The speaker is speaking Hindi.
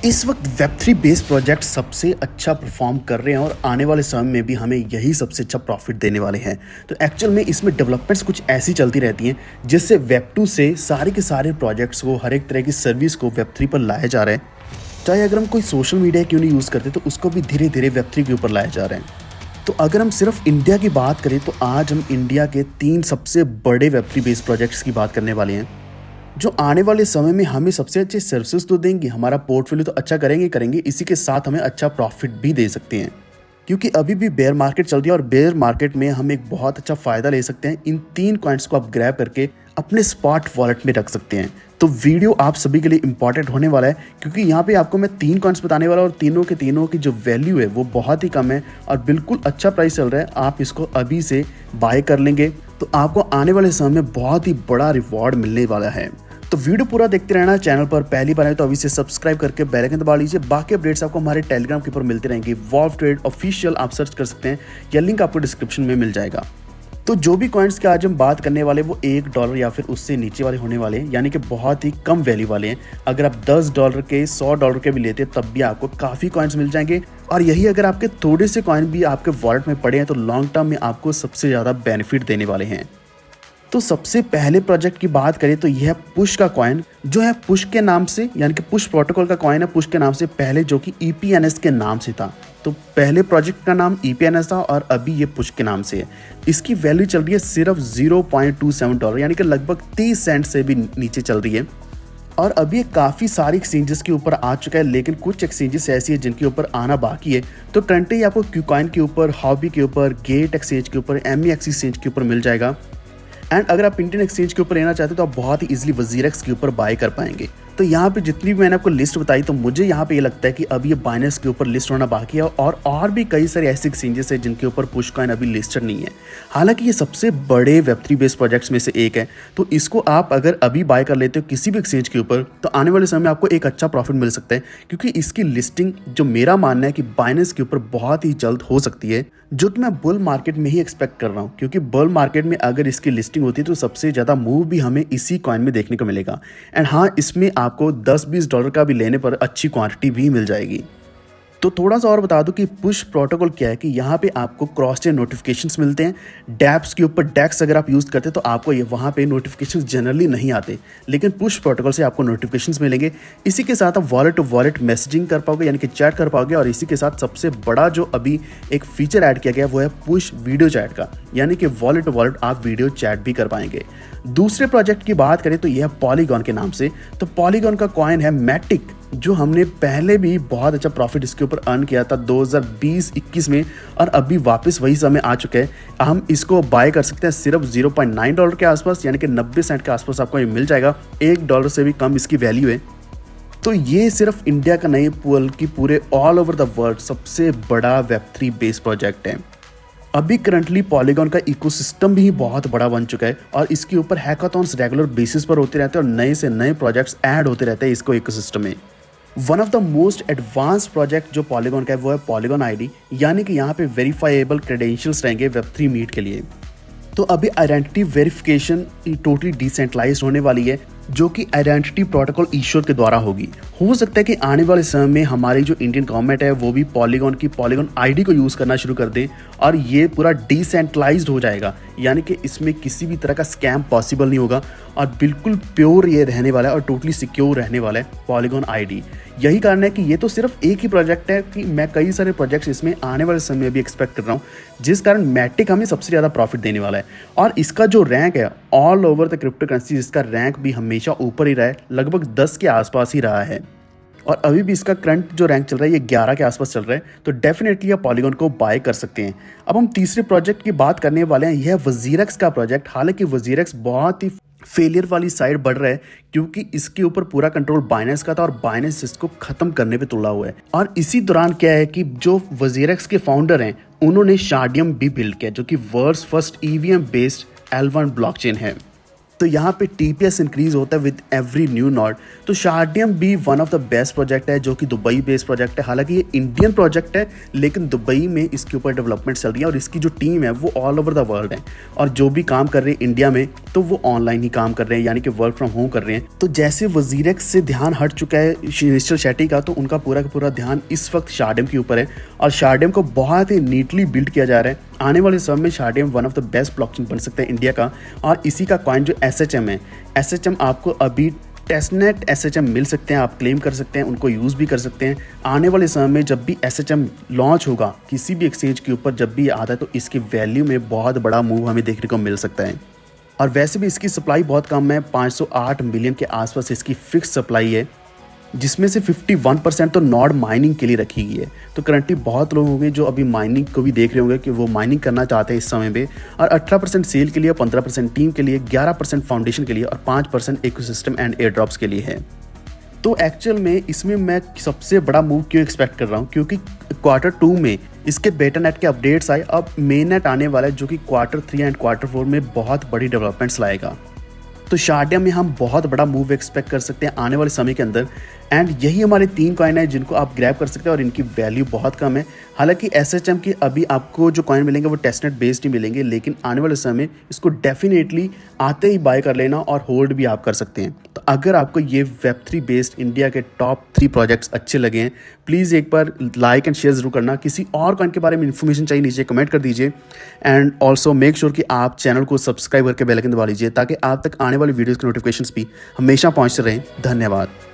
इस वक्त वेब3 बेस्ड प्रोजेक्ट सबसे अच्छा परफॉर्म कर रहे हैं और आने वाले समय में भी हमें यही सबसे अच्छा प्रॉफिट देने वाले हैं। तो एक्चुअल में इसमें डेवलपमेंट्स कुछ ऐसी चलती रहती हैं जिससे वेब2 से सारे के सारे प्रोजेक्ट्स को, हर एक तरह की सर्विस को वेब3 पर लाया जा रहा है। चाहे अगर हम कोई सोशल मीडिया क्यों नहीं यूज़ करते तो उसको भी धीरे धीरे वेब3 के ऊपर लाया जा रहा है। तो अगर हम सिर्फ इंडिया की बात करें तो आज हम इंडिया के 3 सबसे बड़े वेब3 बेस्ड प्रोजेक्ट्स की बात करने वाले हैं, जो आने वाले समय में हमें सबसे अच्छे सर्विसेज तो देंगे, हमारा पोर्टफोलियो तो अच्छा करेंगे, इसी के साथ हमें अच्छा प्रॉफिट भी दे सकते हैं। क्योंकि अभी भी बेयर मार्केट चल रही है और बेयर मार्केट में हम एक बहुत अच्छा फ़ायदा ले सकते हैं। इन 3 कॉइन्स को आप ग्रैब करके अपने स्पॉट वॉलेट में रख सकते हैं। तो वीडियो आप सभी के लिए इंपॉर्टेंट होने वाला है, क्योंकि यहाँ पे आपको मैं 3 कॉइन्स बताने वाला और तीनों के तीनों की जो वैल्यू है वो बहुत ही कम है और बिल्कुल अच्छा प्राइस चल रहा है। आप इसको अभी से बाय कर लेंगे तो आपको आने वाले समय में बहुत ही बड़ा रिवॉर्ड मिलने वाला है। तो वीडियो पूरा देखते रहना। चैनल पर पहली बार आए तो अभी से सब्सक्राइब करके बेल आइकन दबा लीजिए। बाकी अपडेट्स आपको हमारे टेलीग्राम के ऊपर मिलते रहेंगे। वॉल्व ट्रेड ऑफिशियल आप सर्च कर सकते हैं, यह लिंक आपको डिस्क्रिप्शन में मिल जाएगा। तो जो भी कॉइन्स की आज हम बात करने वाले वो $1 या फिर उससे नीचे वाले होने वाले हैं, यानी कि बहुत ही कम वैल्यू वाले हैं। अगर आप $10 के, $100 के भी लेते हैं तब भी आपको काफ़ी कॉइन्स मिल जाएंगे। और यही अगर आपके थोड़े से कॉइन भी आपके वॉलेट में पड़े हैं तो लॉन्ग टर्म में आपको सबसे ज़्यादा बेनिफिट देने वाले हैं। तो सबसे पहले प्रोजेक्ट की बात करें तो यह है पुश का कॉइन, जो है पुश के नाम से, यानी कि पुश प्रोटोकॉल का कॉइन है पुश के नाम से, पहले जो कि EPNS के नाम से था। तो पहले प्रोजेक्ट का नाम EPNS था और अभी ये पुश के नाम से है। इसकी वैल्यू चल रही है सिर्फ $0.27, यानी कि लगभग 30 सेंट से भी नीचे चल रही है। और अभी ये काफ़ी सारी एक्सचेंजेस के ऊपर आ चुका है, लेकिन कुछ एक्सचेंजेस ऐसी है जिनके ऊपर आना बाकी है। तो करंटली आपको क्यूकॉइन के ऊपर, हॉबी के ऊपर, गेट एक्सचेंज के ऊपर, MEX एक्सचेंज के ऊपर मिल जाएगा। एंड अगर आप इंडियन एक्सचेंज के ऊपर लेना चाहते हो तो आप बहुत ही इजीली वजीरेक्स के ऊपर बाय कर पाएंगे। तो यहाँ पे जितनी भी मैंने आपको लिस्ट बताई तो मुझे यहाँ पे ये लगता है कि अभी ये बाइनेंस के ऊपर लिस्ट होना बाकी है और भी कई सारे ऐसे एक्सचेंजेस हैं जिनके ऊपर पुश कॉइन अभी लिस्टेड नहीं है। हालांकि ये सबसे बड़े वेब3 बेस्ड प्रोजेक्ट्स में से एक है, तो इसको आप अगर अभी बाय कर लेते हो किसी भी एक्सचेंज के ऊपर तो आने वाले समय में आपको एक अच्छा प्रॉफिट मिल सकता है, क्योंकि इसकी लिस्टिंग जो मेरा मानना है कि बाइनेंस के ऊपर बहुत ही जल्द हो सकती है, जो कि मैं बुल मार्केट में ही एक्सपेक्ट कर रहा हूँ। क्योंकि बुल मार्केट में अगर इसकी लिस्टिंग होती है तो सबसे ज़्यादा मूव भी हमें इसी कॉइन में देखने को मिलेगा। एंड हाँ, इसमें आपको $10-20 का भी लेने पर अच्छी क्वांटिटी भी मिल जाएगी। तो थोड़ा सा और बता दूं कि पुश प्रोटोकॉल क्या है, कि यहाँ पे आपको क्रॉस चेन नोटिफिकेशंस मिलते हैं। डैप्स के ऊपर डेक्स अगर आप यूज़ करते हैं तो आपको ये वहाँ पे नोटिफिकेशंस जनरली नहीं आते, लेकिन पुश प्रोटोकॉल से आपको नोटिफिकेशंस मिलेंगे। इसी के साथ आप वॉलेट टू वॉलेट मैसेजिंग कर पाओगे, यानी कि चैट कर पाओगे। और इसी के साथ सबसे बड़ा जो अभी एक फीचर ऐड किया गया वो है पुश वीडियो चैट का, यानी कि वॉलेट टू वॉलेट आप वीडियो चैट भी कर पाएंगे। दूसरे प्रोजेक्ट की बात करें तो यह है पॉलीगॉन के नाम से। तो पॉलीगॉन का कॉइन है मैटिक, जो हमने पहले भी बहुत अच्छा प्रॉफिट इसके ऊपर अर्न किया था 2020-21 में, और अभी वापस वही समय आ चुका है। हम इसको बाय कर सकते हैं सिर्फ $0.9 के आसपास, यानी कि 90 सेंट के आसपास आपको ये मिल जाएगा। $1 से भी कम इसकी वैल्यू है। तो ये सिर्फ इंडिया का नहीं, बल्कि पूरे ऑल ओवर द वर्ल्ड सबसे बड़ा वेब3 बेस्ड प्रोजेक्ट है। अभी करंटली पॉलीगॉन का इकोसिस्टम भी बहुत बड़ा बन चुका है और इसके ऊपर हैकाथॉन्स रेगुलर बेसिस पर होते रहते हैं और नए से नए प्रोजेक्ट्स ऐड होते रहते हैं इसको इकोसिस्टम में। One of the most advance project जो पॉलीगॉन का है वो है पॉलीगॉन ID, यानी कि यहाँ पे वेरीफाइएबल क्रेडेंशियल्स रहेंगे वेब3 मीट के लिए। तो अभी आइडेंटिटी वेरिफिकेशन टोटली डिसेंट्रलाइज्ड होने वाली है, जो कि आइडेंटिटी प्रोटोकॉल ईश्योर के द्वारा होगी। हो सकता है कि आने वाले समय में हमारी जो इंडियन गवर्नमेंट है वो भी पॉलीगॉन ID को यूज़ करना शुरू कर दे और ये पूरा डिसेंट्रलाइज्ड हो जाएगा, यानी कि इसमें किसी भी तरह का स्कैम पॉसिबल नहीं होगा और बिल्कुल प्योर ये रहने वाला है और टोटली सिक्योर रहने वाला है पॉलीगॉन ID। यही कारण है कि ये तो सिर्फ एक ही प्रोजेक्ट है, कि मैं कई सारे प्रोजेक्ट्स इसमें आने वाले समय में भी एक्सपेक्ट कर रहा हूँ, जिस कारण मैटिक हमें सबसे ज़्यादा प्रॉफिट देने वाला है। और इसका जो रैंक है all over the crypto currency, इसका रैंक भी हमेशा ऊपर ही रहा है, लगभग 10 के आसपास ही रहा है। और अभी भी इसका करंट जो रैंक चल रहा है ये 11 के आसपास चल रहा है। तो डेफिनेटली आप पॉलीगॉन को बाय कर सकते हैं। अब हम तीसरे प्रोजेक्ट की बात करने वाले हैं, यह वजीरेक्स का प्रोजेक्ट। हालांकि वजीरेक्स बहुत ही फेलियर वाली साइड बढ़ रहा है, क्योंकि इसके ऊपर पूरा कंट्रोल बाइनेंस का था और बाइनेंस इसको खत्म करने पे तुला हुआ है। और इसी दौरान क्या है कि जो वजीरेक्स के फाउंडर हैं उन्होंने शार्डियम भी बिल्ड किया, जो कि world's first EVM based L1 blockchain है। तो यहाँ पे TPS इंक्रीज होता है विद एवरी न्यू नॉड। तो शार्डियम भी one of the best project है जो कि दुबई बेस्ड प्रोजेक्ट है। हालांकि ये इंडियन प्रोजेक्ट है लेकिन दुबई में इसके ऊपर डेवलपमेंट चल रही है और इसकी जो टीम है वो ऑल ओवर द वर्ल्ड है और जो भी काम कर रहे हैं इंडिया में तो वो ऑनलाइन ही काम कर रहे हैं, यानी कि वर्क फ्रॉम होम कर रहे हैं। तो जैसे वजीरेक्स से ध्यान हट चुका है निश्चल शेट्टी का, तो उनका पूरा का पूरा ध्यान इस वक्त शार्डियम के ऊपर है और शार्डियम को बहुत ही नीटली बिल्ड किया जा रहा है। आने वाले समय में शार्डियम one of the best blockchain बन सकता है इंडिया का। और इसी का कॉइन जो SHM है, SHM आपको अभी टेस्टनेट SHM मिल सकते हैं, आप क्लेम कर सकते हैं, उनको यूज़ भी कर सकते हैं। आने वाले समय में जब भी SHM लॉन्च होगा किसी भी एक्सचेंज के ऊपर, जब भी आता है तो इसकी वैल्यू में बहुत बड़ा मूव हमें देखने को मिल सकता है। और वैसे भी इसकी सप्लाई बहुत कम है, 508 मिलियन के आसपास इसकी फिक्स सप्लाई है, जिसमें से 51% तो नॉड माइनिंग के लिए रखी गई है। तो करंटली बहुत लोग होंगे जो अभी माइनिंग को भी देख रहे होंगे कि वो माइनिंग करना चाहते हैं इस समय पे, और 18% सेल के लिए, 15% टीम के लिए, 11% फाउंडेशन के लिए और 5% इकोसिस्टम एंड एयर ड्रॉप्स के लिए है। तो एक्चुअल में इसमें मैं सबसे बड़ा मूव क्यों एक्सपेक्ट कर रहा हूँ, क्योंकि Q2 में इसके बेटा नेट के अपडेट्स आए, अब मेन नेट आने वाला है जो कि Q3 एंड Q4 में बहुत बड़ी डेवलपमेंट्स लाएगा। तो शार्डियम में हम बहुत बड़ा मूव एक्सपेक्ट कर सकते हैं आने वाले समय के अंदर। एंड यही हमारे 3 कॉइन है जिनको आप ग्रैब कर सकते हैं और इनकी वैल्यू बहुत कम है। हालांकि SHM की अभी आपको जो कॉइन मिलेंगे वो टेस्टनेट बेस्ड ही मिलेंगे, लेकिन आने वाले समय में इसको डेफिनेटली आते ही बाय कर लेना और होल्ड भी आप कर सकते हैं। तो अगर आपको ये Web3 बेस्ड इंडिया के टॉप 3 प्रोजेक्ट्स अच्छे लगे हैं, प्लीज़ एक बार लाइक एंड शेयर जरूर करना। किसी और कॉइन के बारे में इन्फॉर्मेशन चाहिए नीचे कमेंट कर दीजिए। एंड ऑल्सो मेक श्योर कि आप चैनल को सब्सक्राइब करके बेल आइकन दबा लीजिए ताकि आप तक आने वाली वीडियोज़ के नोटिफिकेशंस भी हमेशा पहुँचते रहें। धन्यवाद।